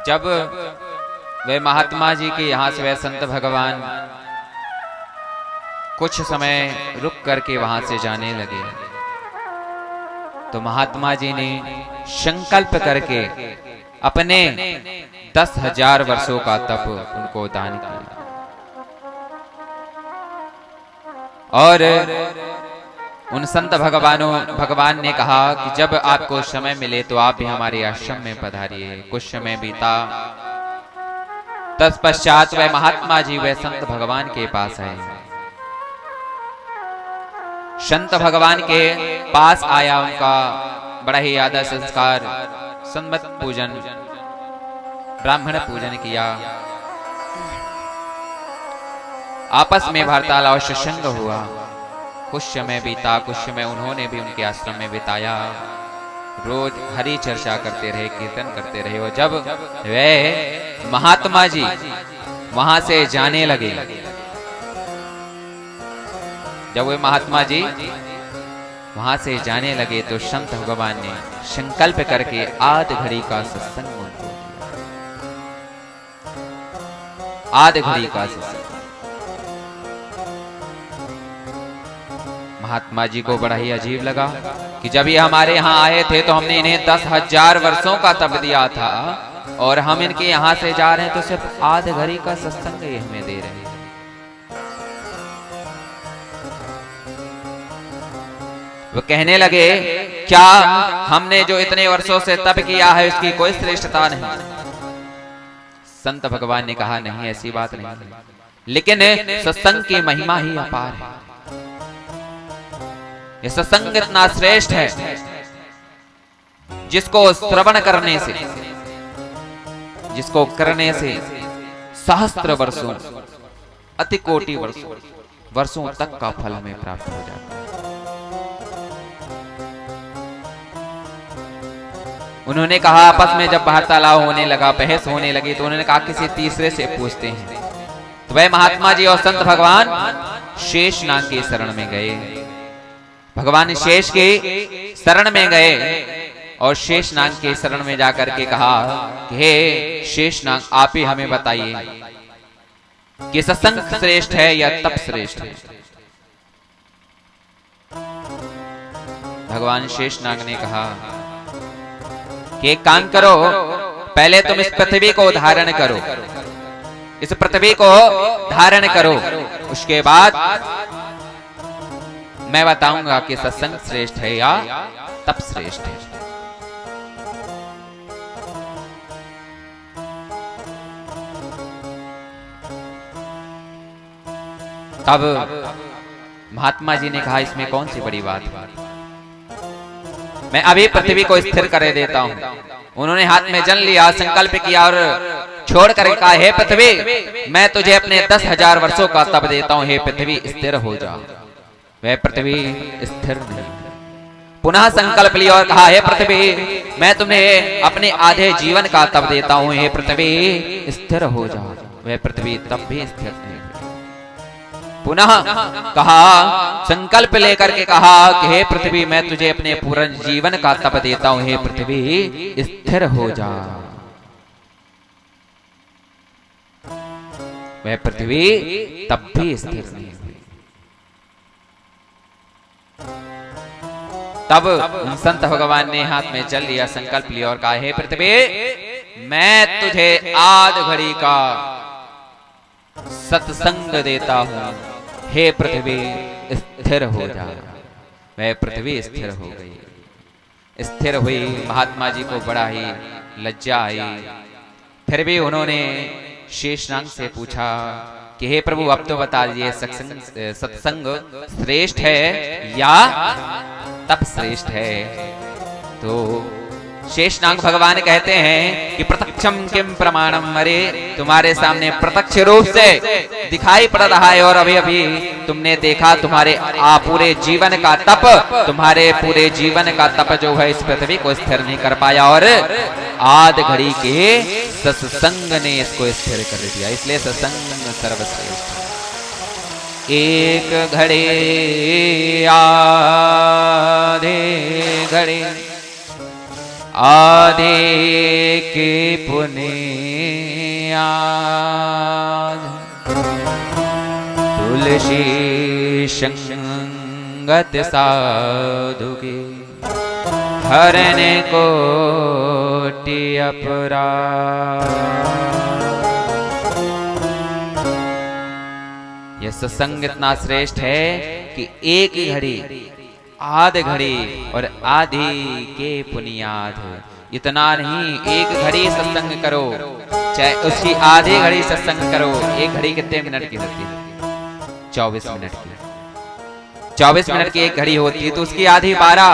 जब वे महात्मा जी के यहाँ से वे संत भगवान कुछ समय रुक करके वहां से जाने लगे, तो महात्मा जी ने संकल्प करके अपने 10,000 वर्षों का तप उनको दान किया। और उन संत भगवान ने कहा कि जब आपको समय मिले तो आप भी हमारे आश्रम में पधारिए। कुछ समय बीता, तत्पश्चात वह महात्मा जी वह संत भगवान के पास आए। संत भगवान के पास आया, उनका बड़ा ही आदर संस्कार, संमत पूजन, ब्राह्मण पूजन किया। आपस में वार्तालाप सत्संग हुआ। कुछ समय बीता, कुछ समय उन्होंने भी उनके आश्रम में बिताया। रोज हरि चर्चा करते रहे, कीर्तन करते रहे। और जब वे महात्मा जी वहां से जाने लगे, जब वे महात्मा जी वहां से जाने लगे तो संत भगवान ने संकल्प करके आध घड़ी का सत्संग उनको दिया। आध घड़ी का सत्संग महात्मा जी को बड़ा ही अजीब लगा कि जब ये हमारे यहाँ आए थे तो हमने इन्हें 10,000 वर्षों का तप दिया था, और हम इनके यहाँ से जा रहे हैं तो सिर्फ आध घड़ी का सत्संग ये हमें दे रहे हैं। वो कहने लगे, क्या हमने जो इतने वर्षों से तप किया है उसकी कोई श्रेष्ठता नहीं? संत भगवान ने कहा, नहीं, ऐसी बात नहीं, लेकिन सत्संग की महिमा ही अपार है। ये सत्संग इतना श्रेष्ठ है जिसको श्रवण करने से, जिसको करने से सहस्त्र वर्षों, अति कोटि वर्षों तक का फल हमें प्राप्त हो जाता है। उन्होंने कहा, आपस में जब वार्तालाप होने लगा, बहस होने लगी, तो उन्होंने कहा किसी तीसरे से पूछते हैं। तो वह महात्मा जी और संत भगवान शेषनाग के शरण में गए। भगवान शेष के शरण में गए और शेषनाग के शरण में जाकर के कहा कि हे शेषनाग, आप ही हमें बताइए कि सत्संग श्रेष्ठ है या तप श्रेष्ठ है? भगवान शेषनाग ने कहा कि एक काम करो, पहले तुम इस पृथ्वी को धारण करो, इस पृथ्वी को धारण करो, उसके बाद मैं बताऊंगा कि सत्संग श्रेष्ठ है या तप श्रेष्ठ है। तब महात्मा जी ने कहा, इसमें कौन सी बड़ी बात है, मैं अभी पृथ्वी को स्थिर कर देता हूं। उन्होंने हाथ में जल लिया, संकल्प किया और छोड़ कर कहा, हे पृथ्वी, मैं तुझे अपने 10,000 वर्षों का तप देता हूं, हे पृथ्वी स्थिर हो जा। वह पृथ्वी स्थिर नहीं। पुनः संकल्प लिया और कहा, हे पृथ्वी, मैं तुम्हें अपने आधे जीवन का तप देता हूं, हे पृथ्वी स्थिर हो जा। वह पृथ्वी तब भी स्थिर नहीं। पुनः कहा, संकल्प लेकर के कहा कि हे पृथ्वी, मैं तुझे अपने पूर्ण जीवन का तप देता हूं, हे पृथ्वी स्थिर हो जा। वह पृथ्वी तब भी स्थिर नहीं। तब संत भगवान ने हाथ में जल लिया, संकल्प लिया और कहा, हे पृथ्वी, मैं तुझे आध घड़ी का सत्संग देता हूं, हे पृथ्वी स्थिर हो जा। वह पृथ्वी स्थिर हो गई। स्थिर हुई। महात्मा जी को बड़ा ही लज्जा आई। फिर भी उन्होंने शेषनाग से पूछा कि हे प्रभु, अब तो बता दीजिए, सत्संग श्रेष्ठ है या तप श्रेष्ठ है? तो शेषनाग भगवान कहते हैं कि प्रत्यक्षम किम प्रमाणम, अरे तुम्हारे सामने प्रत्यक्ष रूप से दिखाई पड़ रहा है, और अभी अभी तुमने देखा, तुम्हारे पूरे जीवन का तप, तुम्हारे पूरे जीवन का तप जो है इस पृथ्वी को स्थिर नहीं कर पाया, और आध घड़ी के सत्संग ने इसको स्थिर कर दिया। इसलिए सत्संग सर्वश्रेष्ठ। एक घड़े आधे घड़े, आधे के पुण्य तुलसी संगत साधु के हरने कोटि अपराध। यह सत्संग इतना श्रेष्ठ है कि एक घड़ी आध घड़ी और आधी के पुनियाद। इतना नहीं, एक घड़ी सत्संग करो, चाहे उसकी आधी घड़ी सत्संग करो। एक घड़ी कितने मिनट की होती है? 24 मिनट की। 24 मिनट की एक घड़ी होती है तो उसकी आधी 12।